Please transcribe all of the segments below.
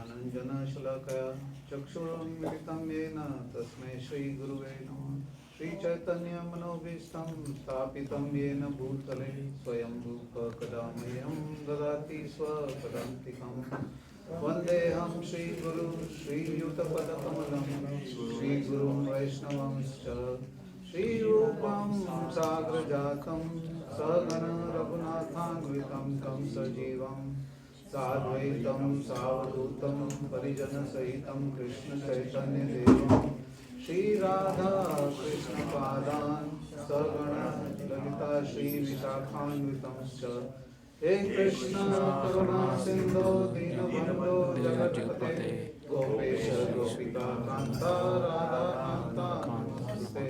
ज्ञानञ्जनशलाकया चक्षुरुन्मिलितं येन तस्मै श्रीगुरुवे नमः। श्रीचैतन्यमनोभीष्टं स्थापितं येन भूतले स्वयं रूपकदा मह्यं ददाति स्वपदान्तिकं। वन्देऽहं श्रीगुरुं श्रीयुतपदकमलं श्रीगुरुं वैष्णवंश्च श्रीरूपं साग्रजातं सहगण रघुनाथान्वितं तं सजीवं साद्वैतं सावधूतं परिजनसहितं कृष्णचैतन्यदेवं श्रीराधा कृष्णपादान् सगण ललिता श्रीविशाखान्वितंश्च। हे कृष्ण करुणा सिन्धो दीनबन्धो जगत्पते गोपेश गोपिका कान्ता राधा कान्ता नमस्ते।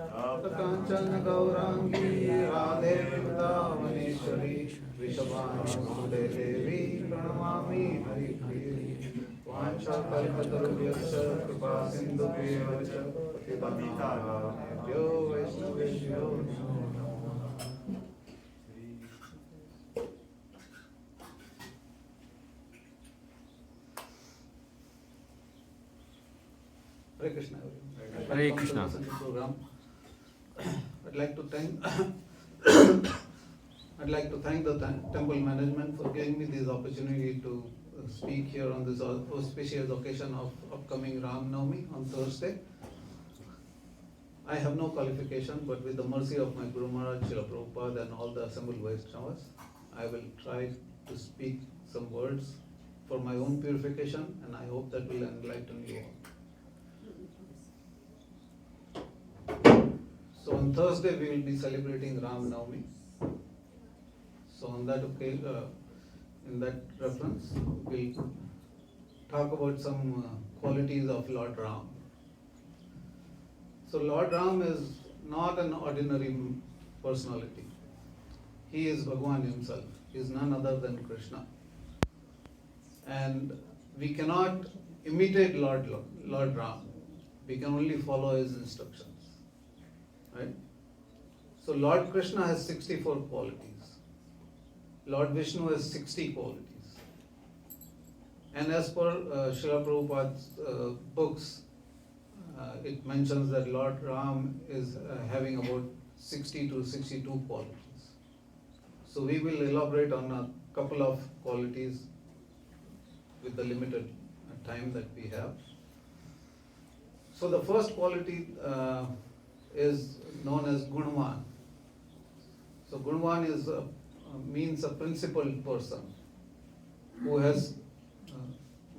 काञ्चन गौराङ्गी राधे वृन्दावनेश्वरी वृषभानुसुते देवी प्रणमामि हरिप्रिये। वाञ्छाकल्पतरुभ्यश्च कृपा सिन्धुभ्येव च पतितानां वैष्णवेभ्यो नमो नमः। Hare Krishna. Hare Krishna. Program. I'd like to thank the temple management for giving me this opportunity to speak here on this auspicious occasion of upcoming Ram Navami on Thursday. I have no qualification, but with the mercy of my Guru Maharaj, Srila Prabhupada, and all the assembled Vaishnavas, I will try to speak some words for my own purification, and I hope that will enlighten you all. So on Thursday we will be celebrating Ram Navami. So on that occasion, in that reference, we'll talk about some qualities of Lord Ram. So Lord Ram is not an ordinary personality. He is Bhagwan himself. He is none other than Krishna. And we cannot imitate Lord Ram. We can only follow his instructions. Right? So Lord Krishna has 64 qualities. Lord Vishnu has 60 qualities. And as per Srila Prabhupada's books, it mentions that Lord Ram is having about 60 to 62 qualities. So we will elaborate on a couple of qualities with the limited time that we have. So the first quality is known as Gunvan. So Gunvan is means a principled person who has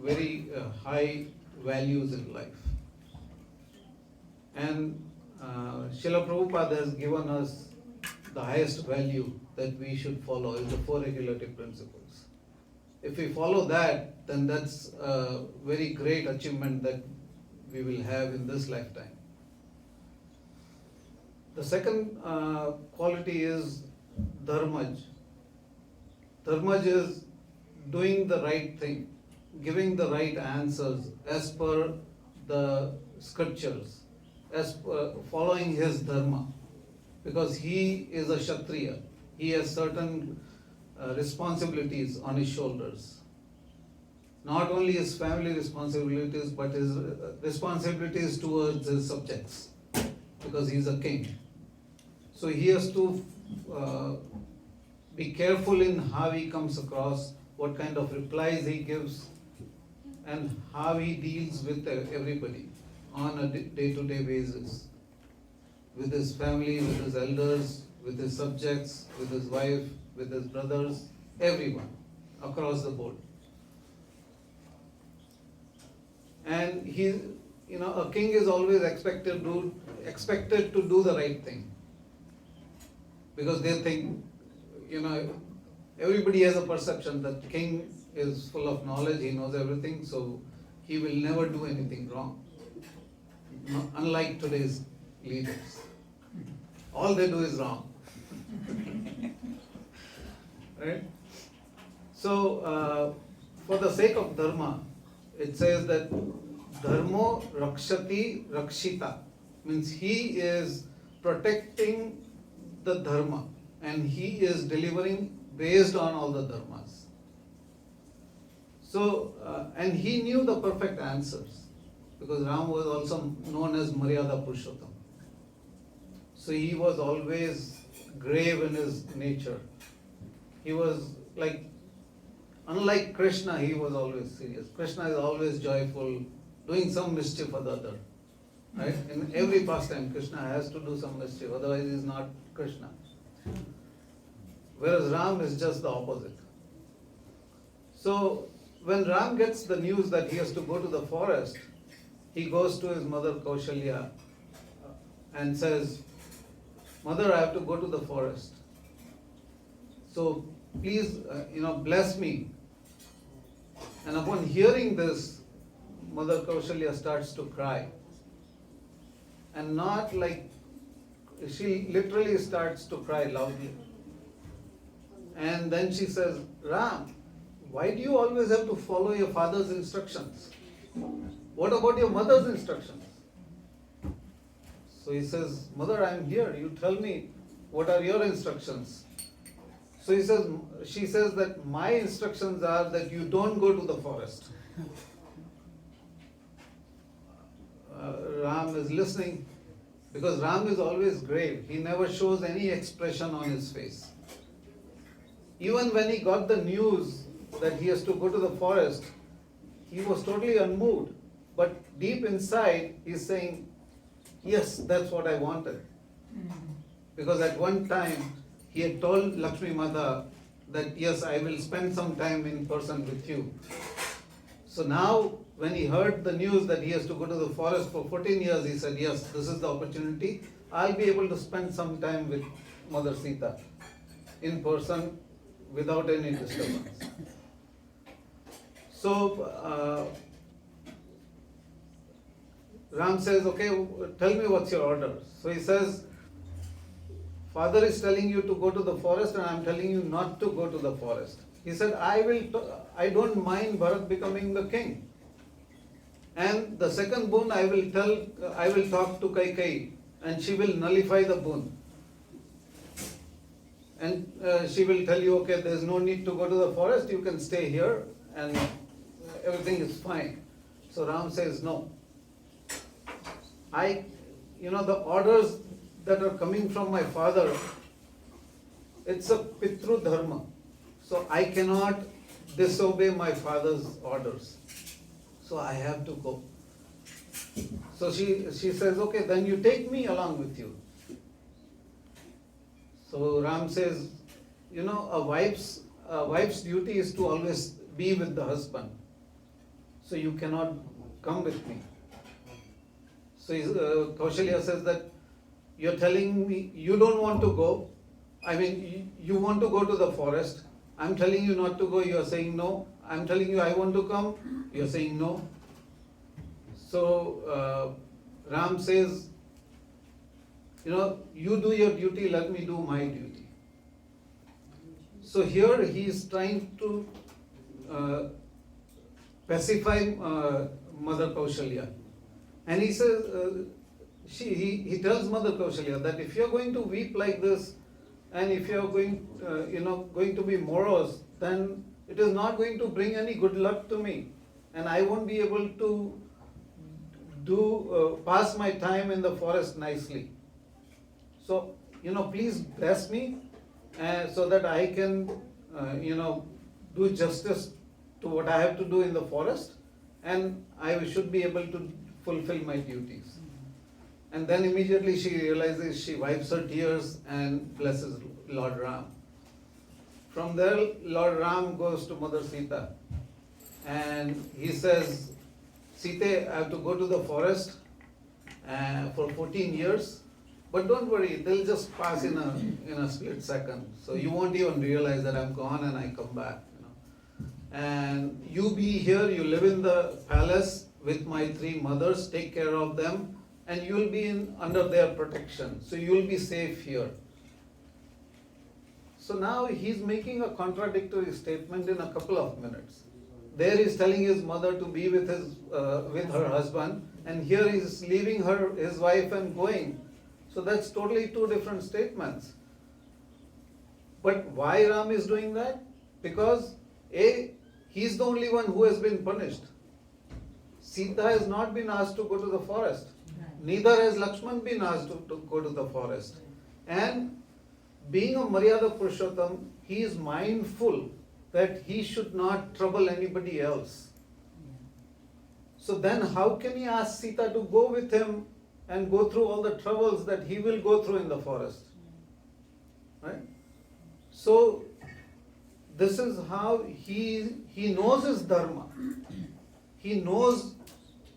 very high values in life. And Srila Prabhupada has given us the highest value that we should follow is the four regulative principles. If we follow that, then that's a very great achievement that we will have in this lifetime. The second quality is Dharmaj. Dharmaj is doing the right thing, giving the right answers as per the scriptures, as per following his dharma. Because he is a Kshatriya, he has certain responsibilities on his shoulders. Not only his family responsibilities, but his responsibilities towards his subjects, because he is a king. So he has to be careful in how he comes across, what kind of replies he gives, and how he deals with everybody on a day-to-day basis. With his family, with his elders, with his subjects, with his wife, with his brothers, everyone, across the board. And a king is always expected to do the right thing. Because they think, everybody has a perception that king is full of knowledge, he knows everything, so he will never do anything wrong. Unlike today's leaders. All they do is wrong. Right? So, for the sake of dharma, it says that dharmo rakshati rakshita, means he is protecting the dharma and he is delivering based on all the dharmas. So, and he knew the perfect answers, because Ram was also known as Maryada Purushottam. So he was always grave in his nature. He was like, unlike Krishna, he was always serious. Krishna is always joyful, doing some mischief or the other. Right? In every pastime, Krishna has to do some mischief, otherwise he is not Krishna. Whereas Ram is just the opposite. So when Ram gets the news that he has to go to the forest, he goes to his mother Kaushalya and says, "Mother, I have to go to the forest. So please, bless me." And upon hearing this, Mother Kaushalya starts to cry. And not like, she literally starts to cry loudly. And then she says, "Ram, why do you always have to follow your father's instructions? What about your mother's instructions?" So he says, "Mother, I am here. You tell me, what are your instructions?" So she says that my instructions are that you don't go to the forest. Ram is listening, because Ram is always grave. He never shows any expression on his face. Even when he got the news that he has to go to the forest, he was totally unmoved. But deep inside, he's saying, "Yes, that's what I wanted." Because at one time, he had told Lakshmi Mata that, "Yes, I will spend some time in person with you." So now, when he heard the news that he has to go to the forest for 14 years, he said, "Yes, this is the opportunity. I'll be able to spend some time with Mother Sita in person without any disturbance." So, Ram says, "Okay, tell me what's your order." So he says, "Father is telling you to go to the forest, and I'm telling you not to go to the forest." He said, I don't mind Bharat becoming the king. And the second boon I will talk to Kaikeyi, and she will nullify the boon. And she will tell you, "Okay, there's no need to go to the forest, you can stay here and everything is fine." So Ram says, "No. The orders that are coming from my father, it's a Pitru Dharma. So I cannot disobey my father's orders. So I have to go." So she says, "Okay, then you take me along with you." So Ram says, a wife's duty is to always be with the husband. So you cannot come with me. So Kaushalya says that, "You're telling me you don't want to go. You want to go to the forest. I'm telling you not to go. You're saying no. I'm telling you I want to come. You're saying no." So Ram says, "You do your duty, let me do my duty." So here he is trying to pacify Mother Kaushalya. And he says, he tells Mother Kaushalya that if you're going to weep like this, and if you're going to be morose, then it is not going to bring any good luck to me, and I won't be able to pass my time in the forest nicely. So, please bless me, so that I can, do justice to what I have to do in the forest, and I should be able to fulfill my duties. And then immediately she realizes, she wipes her tears and blesses Lord Ram. From there, Lord Ram goes to Mother Sita, and he says, "Sita, I have to go to the forest for 14 years, but don't worry, they'll just pass in a split second. So you won't even realize that I'm gone and I come back. And you be here, you live in the palace with my 3 mothers, take care of them, and you'll be under their protection. So you'll be safe here." So now he's making a contradictory statement in a couple of minutes. There he's telling his mother to be with her husband, and here he's leaving his wife and going. So that's totally 2 different statements. But why Ram is doing that? Because he's the only one who has been punished. Sita has not been asked to go to the forest. Neither has Lakshman been asked to go to the forest. And being a Maryada Purushottam, he is mindful that he should not trouble anybody else. So then how can he ask Sita to go with him and go through all the troubles that he will go through in the forest? Right? So this is how he knows his dharma. He knows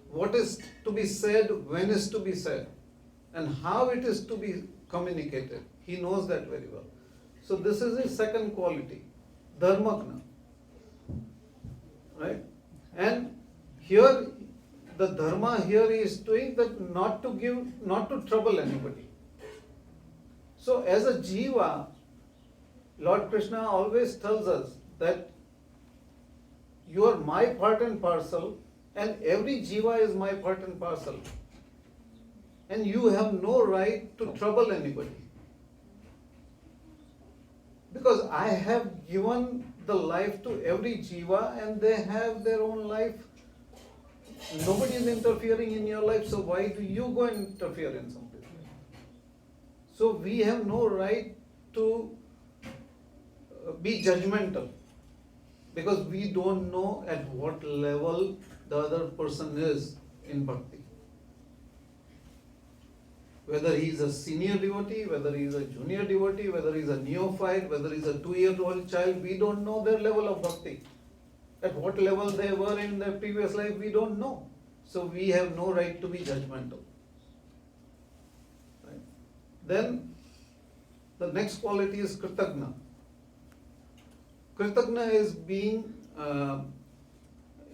what is to be said, when is to be said, and how it is to be communicated. He knows that very well. So this is his second quality, dharmakna. Right? And here, the dharma here he is doing that not to trouble anybody. So as a jiva, Lord Krishna always tells us that you are my part and parcel, and every jiva is my part and parcel. And you have no right to trouble anybody. Because I have given the life to every jiva and they have their own life. Nobody is interfering in your life, so why do you go and interfere in something? So we have no right to be judgmental, because we don't know at what level the other person is in bhakti. Whether he is a senior devotee, whether he is a junior devotee, whether he is a neophyte, whether he is a 2-year-old child, we don't know their level of bhakti. At what level they were in their previous life, we don't know. So we have no right to be judgmental. Right? Then the next quality is kritagna. Kritagna is being,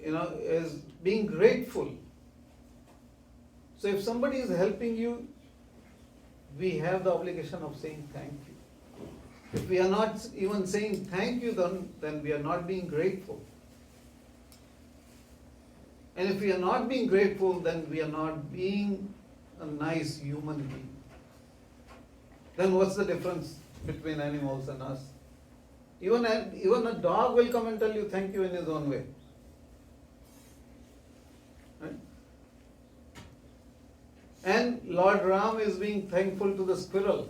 is being grateful. So if somebody is helping you, we have the obligation of saying thank you. If we are not even saying thank you, then we are not being grateful. And if we are not being grateful, then we are not being a nice human being. Then what's the difference between animals and us? Even a dog will come and tell you thank you in his own way. Right? And Lord Ram is being thankful to the squirrel,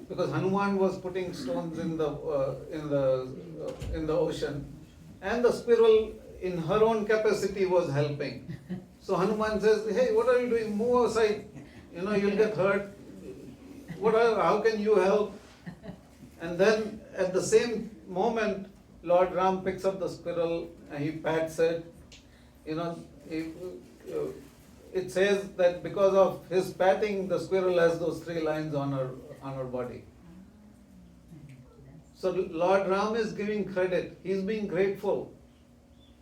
because Hanuman was putting stones in the ocean, and the squirrel in her own capacity was helping. So Hanuman says, "Hey, what are you doing? Move aside. You'll get hurt. How can you help?" And then at the same moment, Lord Ram picks up the squirrel and he pats it. It says that because of his patting, the squirrel has those 3 lines on her body. So Lord Ram is giving credit. He is being grateful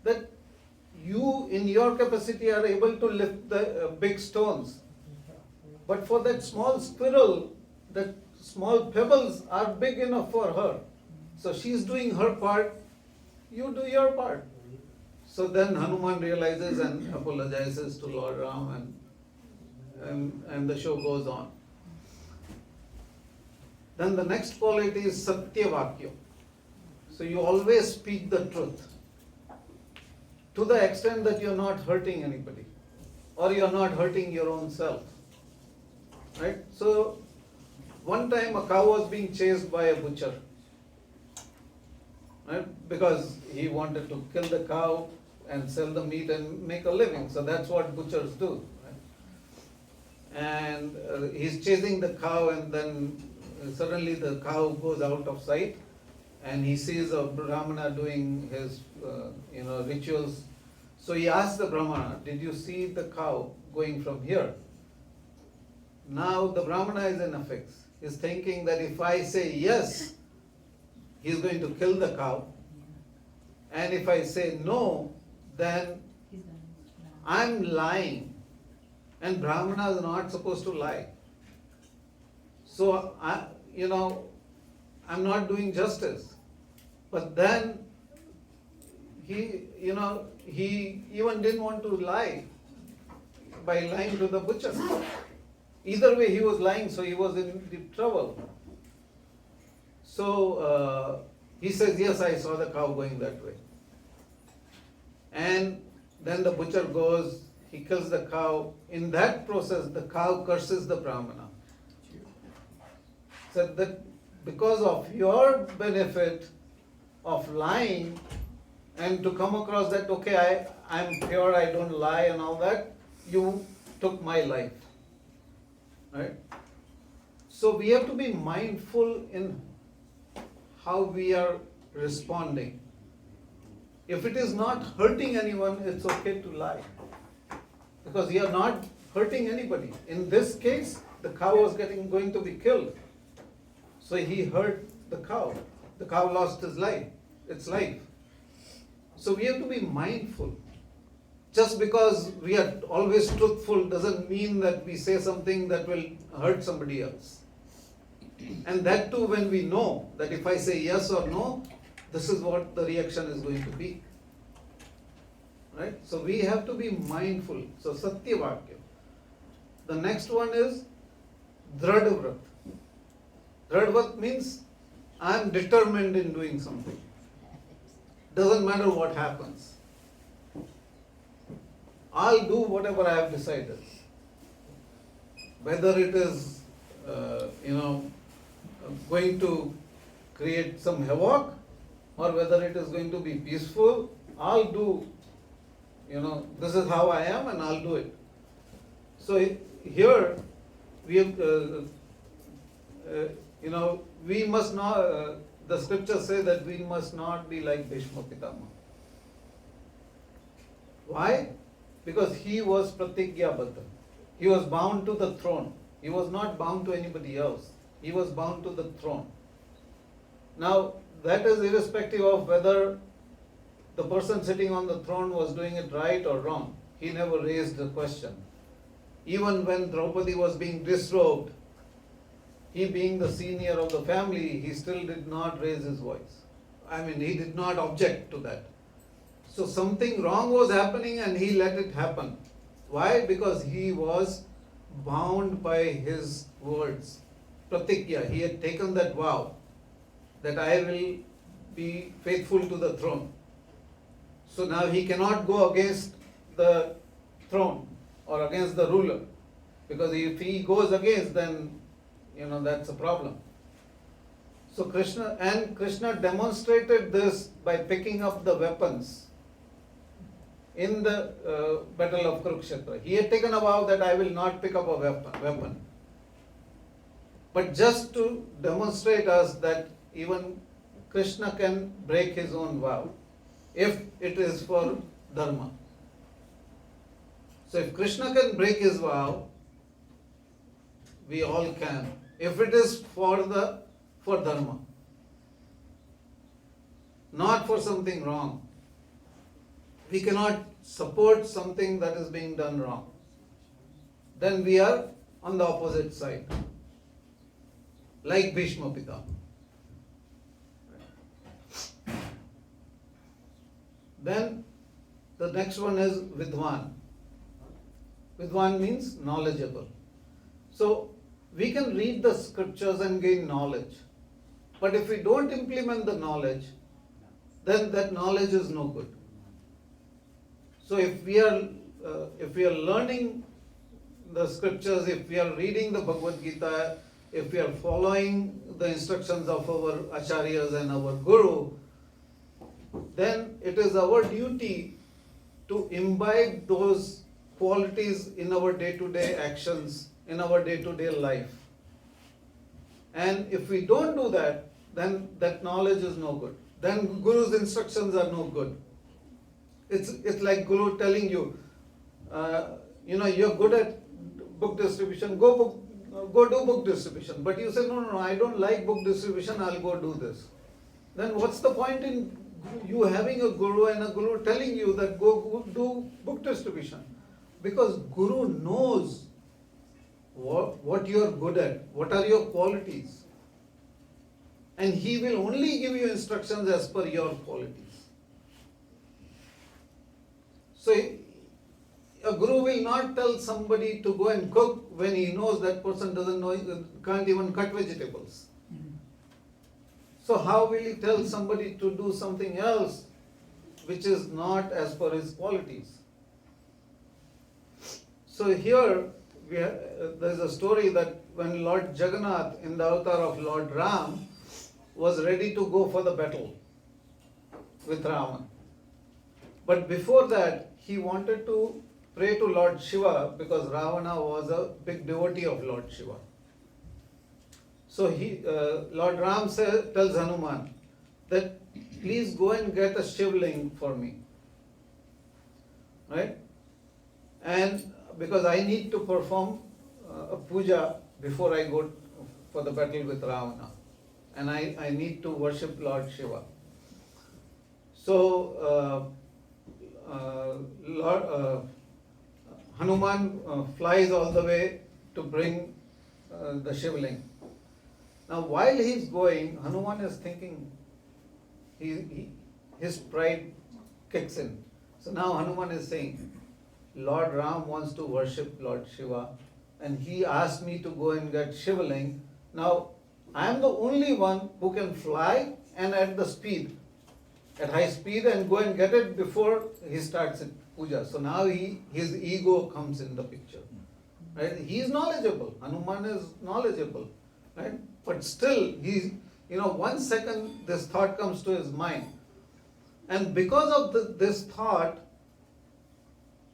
that you, in your capacity, are able to lift the big stones. But for that small squirrel, that small pebbles are big enough for her. So she is doing her part, you do your part. So then Hanuman realizes and apologizes to Lord Ram, and the show goes on. Then the next quality is Satya Vakya. So you always speak the truth, to the extent that you are not hurting anybody, or you are not hurting your own self. Right? So one time a cow was being chased by a butcher, right? Because he wanted to kill the cow and sell the meat and make a living. So that's what butchers do. Right? And he's chasing the cow, and then suddenly the cow goes out of sight, and he sees a Brahmana doing his rituals. So he asks the Brahmana, "Did you see the cow going from here?" Now the Brahmana is in a fix. He's thinking that if I say yes, he's going to kill the cow. And if I say no, then I'm lying. And Brahmana is not supposed to lie. So, I'm not doing justice. But then he even didn't want to lie by lying to the butcher. Either way, he was lying, so he was in deep trouble. So he says, "Yes, I saw the cow going that way." and then the butcher goes, he kills the cow. In that process, the cow curses the Brahmana. So that because of your benefit of lying and to come across that, okay, I'm pure, I don't lie and all that, you took my life. Right? So we have to be mindful in how we are responding. If it is not hurting anyone, it's okay to lie. Because you are not hurting anybody. In this case, the cow was going to be killed. So he hurt the cow. The cow lost its life. So we have to be mindful. Just because we are always truthful doesn't mean that we say something that will hurt somebody else. And that too when we know that if I say yes or no, this is what the reaction is going to be. Right? So we have to be mindful. So Satyavakya. The next one is Dradavrat. Dradavrat means I am determined in doing something. Doesn't matter what happens. I'll do whatever I have decided. Whether it is, going to create some havoc or whether it is going to be peaceful, I'll do, this is how I am and I'll do it. So here we have, we must not, the scriptures say that we must not be like Bhishma Pitama. Why? Because he was Pratigyabadha. He was bound to the throne. He was not bound to anybody else. He was bound to the throne. Now, that is irrespective of whether the person sitting on the throne was doing it right or wrong. He never raised the question. Even when Draupadi was being disrobed, he being the senior of the family, he still did not raise his voice. He did not object to that. So something wrong was happening and he let it happen. Why? Because he was bound by his words. Pratikya, he had taken that vow that I will be faithful to the throne. So now he cannot go against the throne or against the ruler. Because if he goes against, then that's a problem. So Krishna demonstrated this by picking up the weapons in the battle of Kurukshetra. He had taken a vow that I will not pick up a weapon. But just to demonstrate us that even Krishna can break his own vow if it is for dharma. So if Krishna can break his vow, we all can. If it is for dharma, not for something wrong. We cannot support something that is being done wrong. Then we are on the opposite side. Like Bhishma Pitama. Then the next one is Vidwan. Vidwan means knowledgeable. So we can read the scriptures and gain knowledge. But if we don't implement the knowledge, then that knowledge is no good. So if we are learning the scriptures, if we are reading the Bhagavad Gita, if we are following the instructions of our acharyas and our guru, then it is our duty to imbibe those qualities in our day-to-day actions, in our day-to-day life. And if we don't do that, then that knowledge is no good. Then Guru's instructions are no good. It's like Guru telling you, you're good at book distribution, go do book distribution. But you say, no, I don't like book distribution, I'll go do this. Then what's the point in you having a Guru and a Guru telling you that go do book distribution? Because Guru knows what you are good at, what are your qualities. And he will only give you instructions as per your qualities. So a guru will not tell somebody to go and cook when he knows that person can't even cut vegetables. So how will he tell somebody to do something else which is not as per his qualities. So here there is a story that when Lord Jagannath in the avatar of Lord Ram was ready to go for the battle with Ravana. But before that, he wanted to pray to Lord Shiva because Ravana was a big devotee of Lord Shiva. So Lord Ram tells Hanuman that please go and get a shivling for me. Right? And because I need to perform a puja before I go for the battle with Ravana. And I need to worship Lord Shiva. So Hanuman flies all the way to bring the shivling. Now while he's going, Hanuman is thinking, his pride kicks in. So now Hanuman is saying, Lord Ram wants to worship Lord Shiva and he asked me to go and get shivling. Now I am the only one who can fly and at high speed and go and get it before he starts puja. So now his ego comes in the picture. Right? He is knowledgeable. Hanuman is knowledgeable. Right? But still, 1 second this thought comes to his mind. And because of this thought,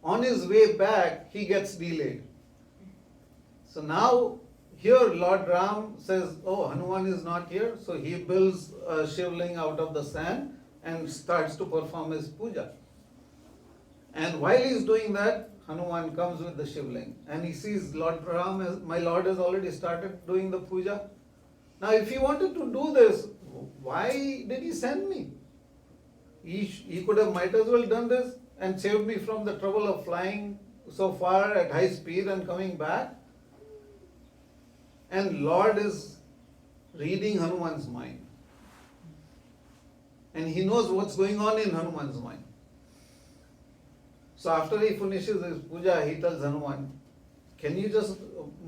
on his way back, he gets delayed. So now, here Lord Ram says, oh, Hanuman is not here. So he builds a shivling out of the sand and starts to perform his puja. And while he is doing that, Hanuman comes with the shivling. And he sees Lord Ram, my Lord has already started doing the puja. Now if he wanted to do this, why did he send me? He could have might as well done this and saved me from the trouble of flying so far at high speed and coming back. And Lord is reading Hanuman's mind. And he knows what's going on in Hanuman's mind. So after he finishes his puja, he tells Hanuman, can you just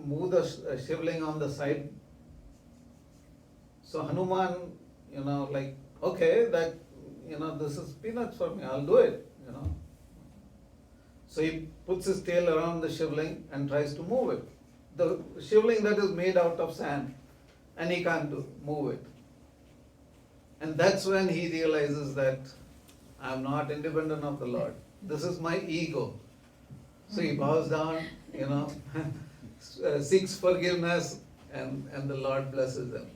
move the shivling on the side? So Hanuman, okay, this is peanuts for me, I'll do it, So he puts his tail around the shivling and tries to move it. The shivling that is made out of sand, and he can't move it. And that's when he realizes that I'm not independent of the Lord. This is my ego. So he bows down, seeks forgiveness, and the Lord blesses him.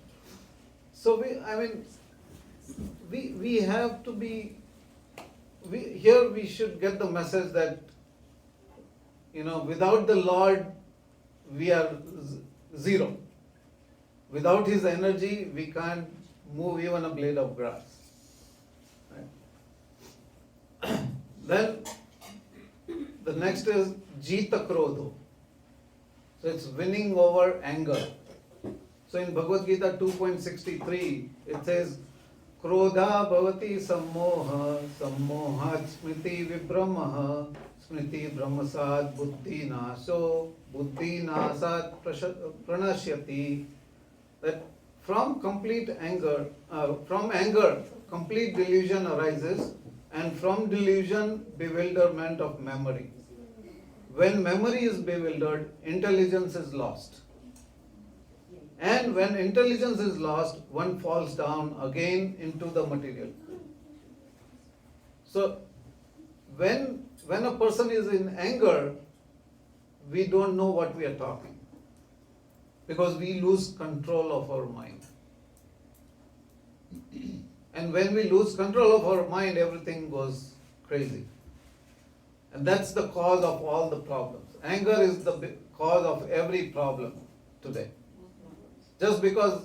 So we have to be, here we should get the message that, without the Lord, we are zero. Without His energy, we can't move even a blade of grass. Right? Then the next is Jita Krodho. So it's winning over anger. So in Bhagavad Gita 2.63, it says, Krodha bhavati sammoha, sammohat smriti vibramaha, smriti brahmasad buddhi naso, buddhi nasat pranashyati. That from anger, complete delusion arises, and from delusion, bewilderment of memory. When memory is bewildered, intelligence is lost. And when intelligence is lost, one falls down again into the material. So, when a person is in anger, we don't know what we are talking, because we lose control of our mind. And when we lose control of our mind, everything goes crazy. And that's the cause of all the problems. Anger is the cause of every problem today. Just because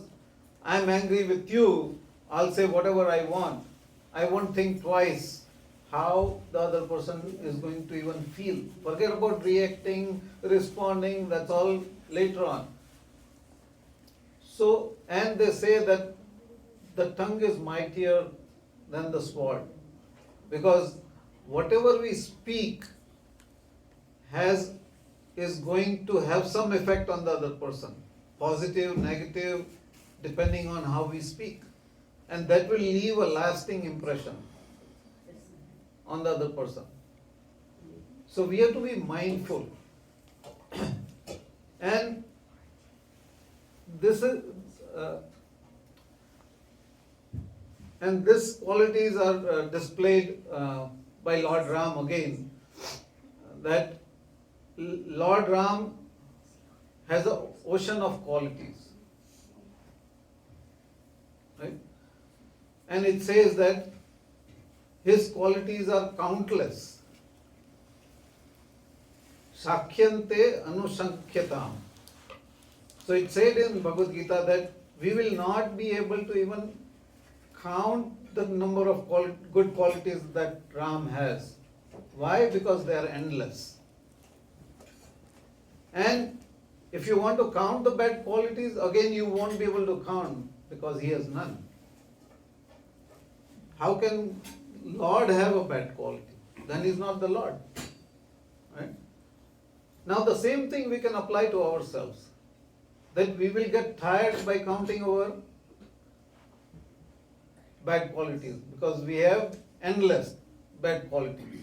I'm angry with you, I'll say whatever I want. I won't think twice how the other person is going to even feel. Forget about reacting, responding, that's all later on. So, and they say that the tongue is mightier than the sword, because whatever we speak is going to have some effect on the other person, positive, negative, depending on how we speak, and that will leave a lasting impression. on the other person. So we have to be mindful. And this is and these qualities are displayed by Lord Ram again, that Lord Ram has an ocean of qualities, right? And it says that his qualities are countless. Shakhyante anushankyatam. So it said in Bhagavad Gita that we will not be able to even count the number of good qualities that Ram has. Why? Because they are endless. And if you want to count the bad qualities, again you won't be able to count because he has none. How can Lord have a bad quality? Then he's not the Lord. Right? Now the same thing we can apply to ourselves. That we will get tired by counting our bad qualities because we have endless bad qualities.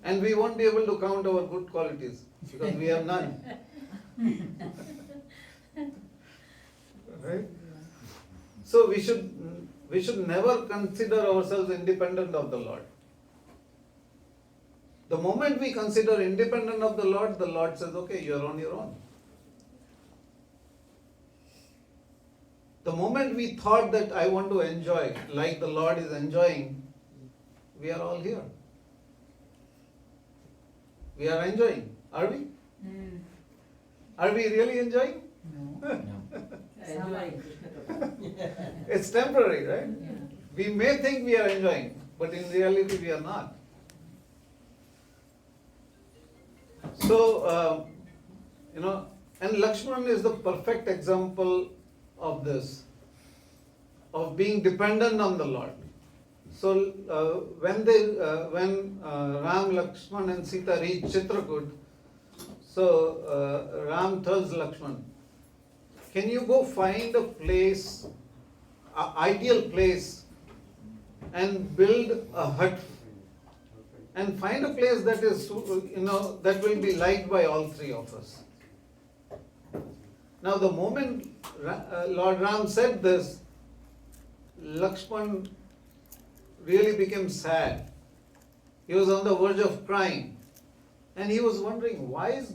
And we won't be able to count our good qualities because we have none. Right? So we should never consider ourselves independent of the Lord. The moment we consider independent of the Lord says, okay, you are on your own. The moment we thought that I want to enjoy like the Lord is enjoying, we are all here. We are enjoying, are we? Are we really enjoying? No. It's temporary, right? Yeah. We may think we are enjoying, but in reality we are not. So, and Lakshman is the perfect example of this, of being dependent on the Lord. So, when Ram, Lakshman and Sita reach Chitrakoot, so Ram tells Lakshman, can you go find a place, an ideal place, and build a hut, and find a place that is, that will be liked by all three of us. Now, the moment Lord Ram said this, Lakshman really became sad. He was on the verge of crying. And he was wondering, why is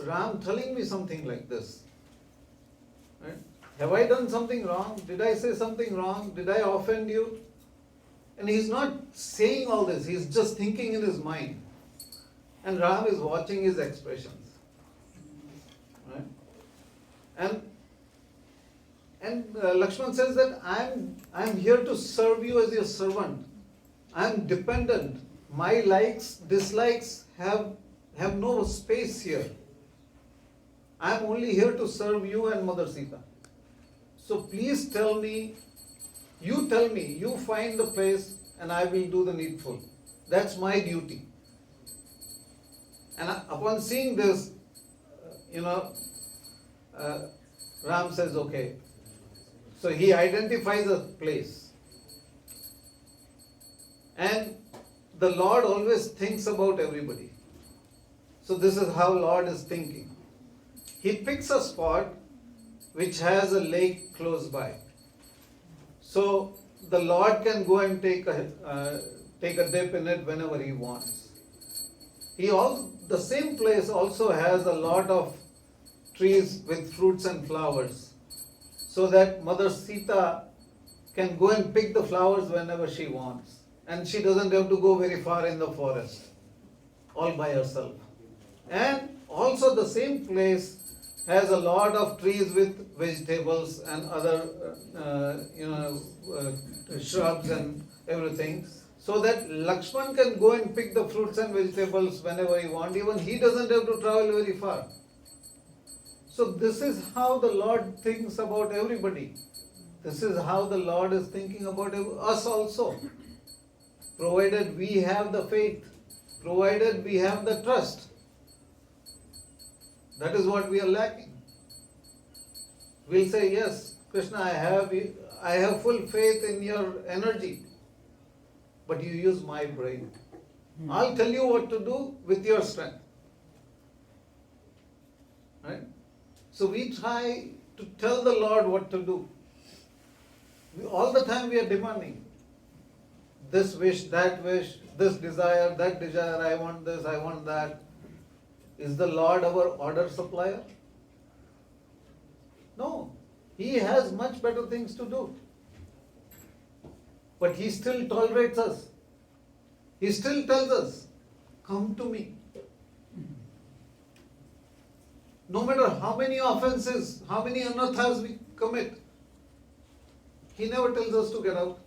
Ram telling me something like this? Right? Have I done something wrong? Did I say something wrong? Did I offend you? And he's not saying all this, he's just thinking in his mind. And Ram is watching his expressions. Right? And Lakshman says that I'm here to serve you as your servant. I'm dependent. My likes, dislikes have no space here. I'm only here to serve you and Mother Sita. So please tell me, you find the place and I will do the needful. That's my duty. And upon seeing this, Ram says, okay. So he identifies a place. And the Lord always thinks about everybody. So this is how Lord is thinking. He picks a spot which has a lake close by. So the Lord can go and take a dip in it whenever he wants. The same place also has a lot of trees with fruits and flowers, so that Mother Sita can go and pick the flowers whenever she wants. And she doesn't have to go very far in the forest, all by herself. And also the same place has a lot of trees with vegetables and other, shrubs and everything, so that Lakshman can go and pick the fruits and vegetables whenever he wants. Even he doesn't have to travel very far. So this is how the Lord thinks about everybody. This is how the Lord is thinking about us also. Provided we have the faith, provided we have the trust. That is what we are lacking. We'll say, yes, Krishna, I have full faith in your energy. but you use my brain. I'll tell you what to do with your strength. Right? So we try to tell the Lord what to do. All the time we are demanding this wish, this desire, that desire, I want this, I want that. Is the Lord our order supplier? No. He has much better things to do. But He still tolerates us. He still tells us, come to me. No matter how many offenses, how many anarthas we commit, He never tells us to get out.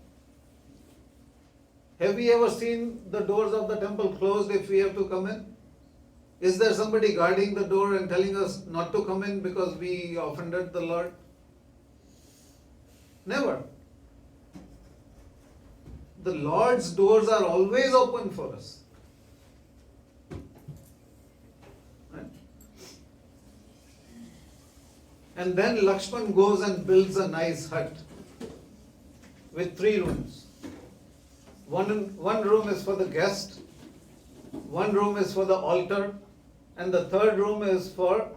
Have we ever seen the doors of the temple closed if we have to come in? Is there somebody guarding the door and telling us not to come in because we offended the Lord? Never. The Lord's doors are always open for us. Right? And then Lakshman goes and builds a nice hut with 3 rooms. One room is for the guest, one room is for the altar, and the third room is for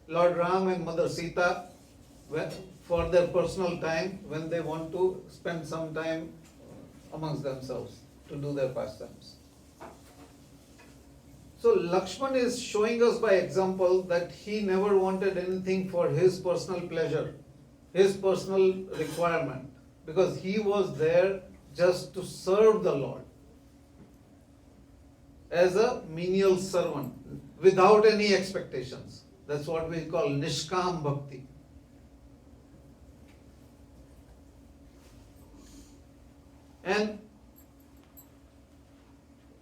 Lord Ram and Mother Sita for their personal time when they want to spend some time amongst themselves to do their pastimes. So Lakshman is showing us by example that he never wanted anything for his personal pleasure, his personal requirement, because he was there just to serve the Lord as a menial servant without any expectations. That's what we call Nishkam Bhakti. And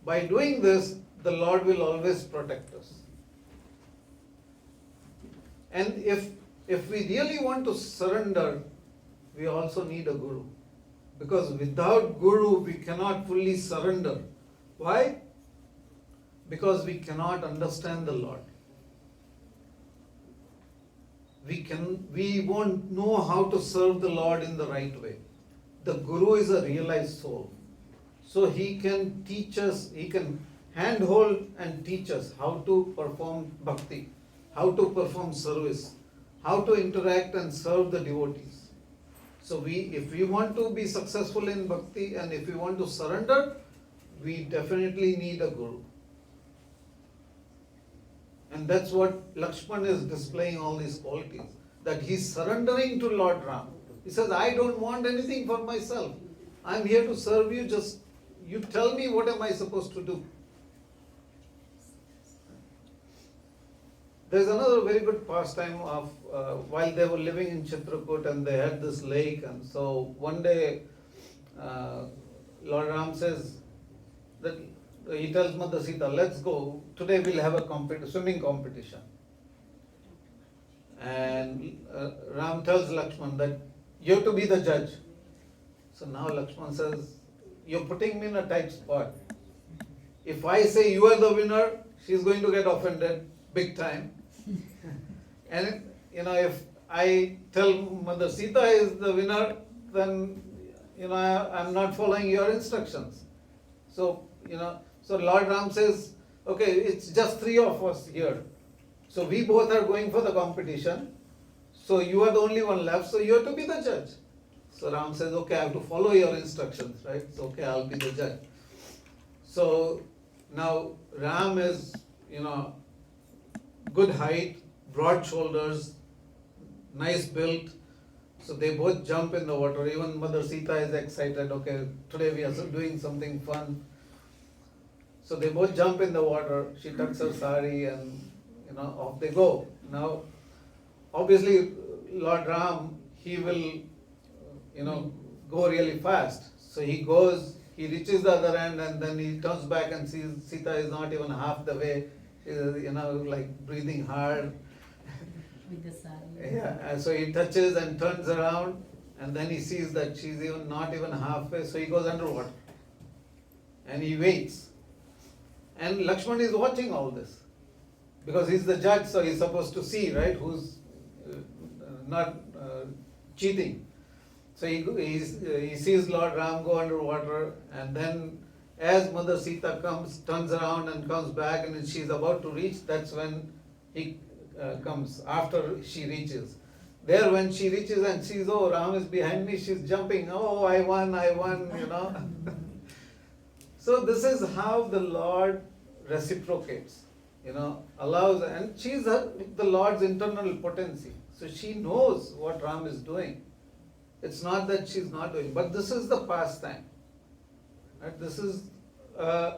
by doing this, the Lord will always protect us. And if we really want to surrender, we also need a guru. Because without guru, we cannot fully surrender. Why? Because we cannot understand the Lord. We won't know how to serve the Lord in the right way. The guru is a realized soul. So he can teach us, he can handhold and teach us how to perform bhakti, how to perform service, how to interact and serve the devotees. So if we want to be successful in bhakti and if we want to surrender, we definitely need a guru. And that's what Lakshman is displaying, all these qualities. That he's surrendering to Lord Ram. He says, I don't want anything for myself. I'm here to serve you, just you tell me what am I supposed to do. There's another very good pastime of while they were living in Chitrakoot and they had this lake, and so one day Lord Ram says that he tells Mother Sita, let's go, today we'll have a swimming competition. And Ram tells Lakshman that you have to be the judge. So now Lakshman says, you're putting me in a tight spot. If I say you are the winner, she's going to get offended big time. And if I tell Mother Sita is the winner, then I'm not following your instructions. So so Lord Ram says, okay, it's just 3 of us here. So we both are going for the competition. So you are the only one left, so you have to be the judge. So Ram says, okay, I have to follow your instructions, right? So okay, I'll be the judge. So now Ram is, good height, broad shoulders, nice build. So they both jump in the water. Even Mother Sita is excited, okay, today we are doing something fun. So they both jump in the water. She tucks her sari and off they go. Now, obviously, Lord Ram, he will, go really fast. So he goes, he reaches the other end, and then he turns back and sees Sita is not even half the way. She's, like breathing hard. With the sari. Yeah, and so he touches and turns around, and then he sees that she's not even halfway. So he goes underwater, and he waits. And Lakshman is watching all this, because he's the judge, so he's supposed to see, right, who's not cheating. So he sees Lord Ram go underwater, and then as Mother Sita turns around and comes back, and she's about to reach, that's when he comes, after she reaches. There, when she reaches and sees, oh, Ram is behind me, she's jumping, oh, I won, you know. So this is how the Lord reciprocates, allows, and she's the Lord's internal potency. So she knows what Ram is doing. It's not that she's not doing, but this is the pastime. Right? This is a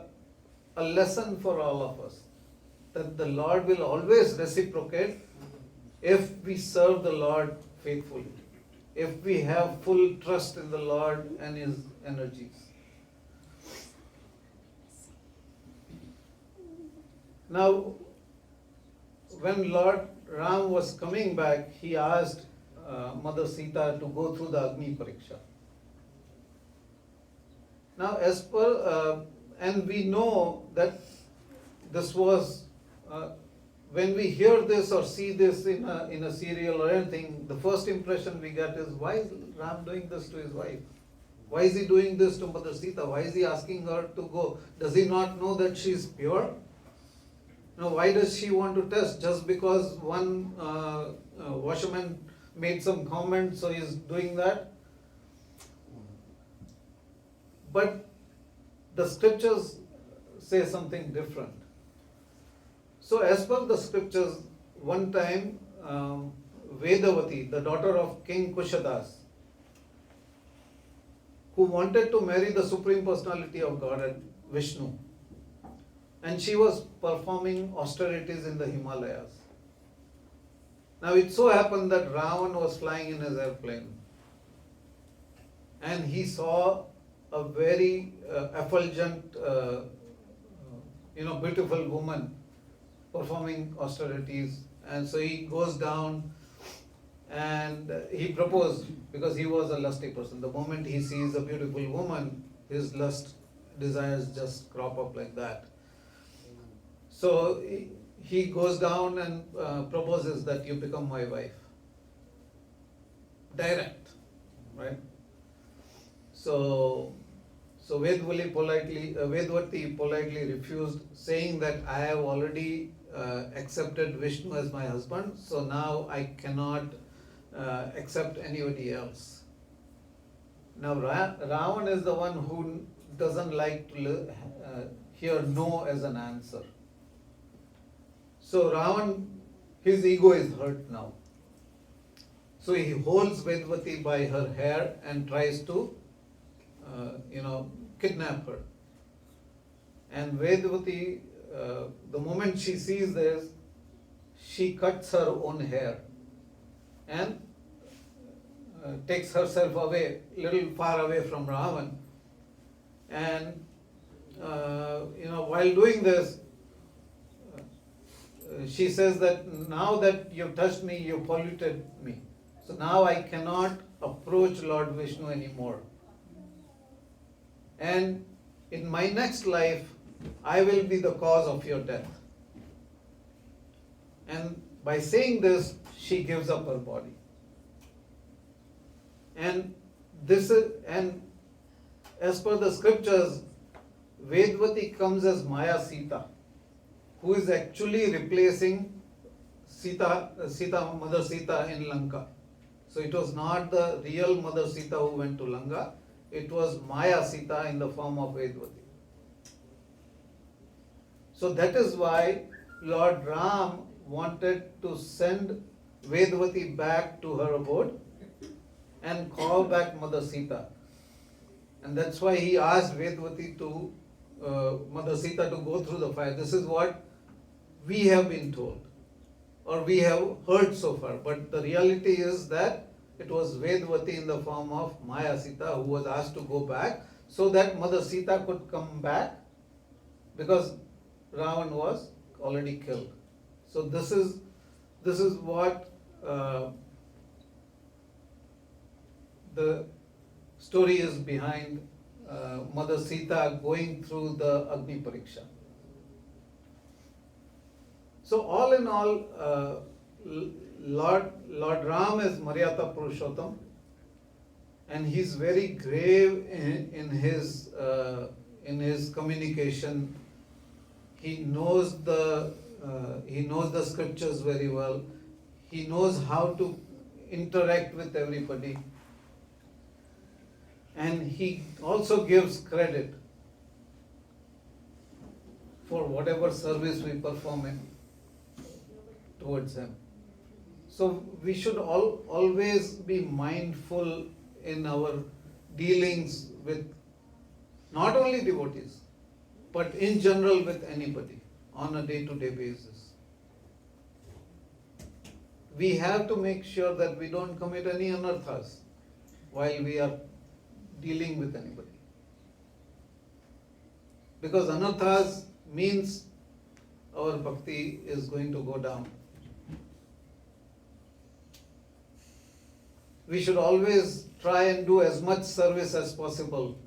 lesson for all of us, that the Lord will always reciprocate if we serve the Lord faithfully, if we have full trust in the Lord and His energies. Now, when Lord Ram was coming back, he asked Mother Sita to go through the Agni Pariksha. Now, as per, and we know that this was, when we hear this or see this in a serial or anything, the first impression we get is, why is Ram doing this to his wife? Why is he doing this to Mother Sita? Why is he asking her to go? Does he not know that she is pure? Now, why does she want to test? Just because one washerman made some comment, so he's doing that? But the scriptures say something different. So as per the scriptures, one time Vedavati, the daughter of King Kushadas, who wanted to marry the Supreme Personality of Godhead, Vishnu, and she was performing austerities in the Himalayas. Now it so happened that Ravan was flying in his airplane, and he saw a very effulgent, beautiful woman performing austerities, and so he goes down and he proposed, because he was a lusty person. The moment he sees a beautiful woman, his lust desires just crop up like that. So he goes down and proposes that you become my wife. Direct, right? So Vedvati politely refused, saying that I have already accepted Vishnu as my husband, so now I cannot accept anybody else. Now Ravan is the one who doesn't like to hear no as an answer. So Ravan, his ego is hurt now. So he holds Vedvati by her hair and tries to, kidnap her. And Vedvati, the moment she sees this, she cuts her own hair and takes herself away, little far away from Ravan. And, while doing this, she says that now that you've touched me, you polluted me. So now I cannot approach Lord Vishnu anymore. And in my next life, I will be the cause of your death. And by saying this, she gives up her body. And as per the scriptures, Vedvati comes as Maya Sita, who is actually replacing Mother Sita in Lanka. So it was not the real Mother Sita who went to Lanka, it was Maya Sita in the form of Vedvati. So that is why Lord Ram wanted to send Vedvati back to her abode and call back Mother Sita. And that's why he asked Vedvati to, Mother Sita to go through the fire. This is what we have been told, or we have heard so far. But the reality is that it was Vedvati in the form of Maya Sita who was asked to go back so that Mother Sita could come back, because Ravan was already killed. So this is what the story is behind Mother Sita going through the Agni Pariksha. So all in all, Lord Ram is Maryata Purushottam, and he's very grave in his communication. He knows the scriptures very well. He knows how to interact with everybody, and he also gives credit for whatever service we perform towards him. So we should always be mindful in our dealings with not only devotees, but in general with anybody on a day-to-day basis. We have to make sure that we don't commit any anarthas while we are dealing with anybody. Because anarthas means our bhakti is going to go down. We should always try and do as much service as possible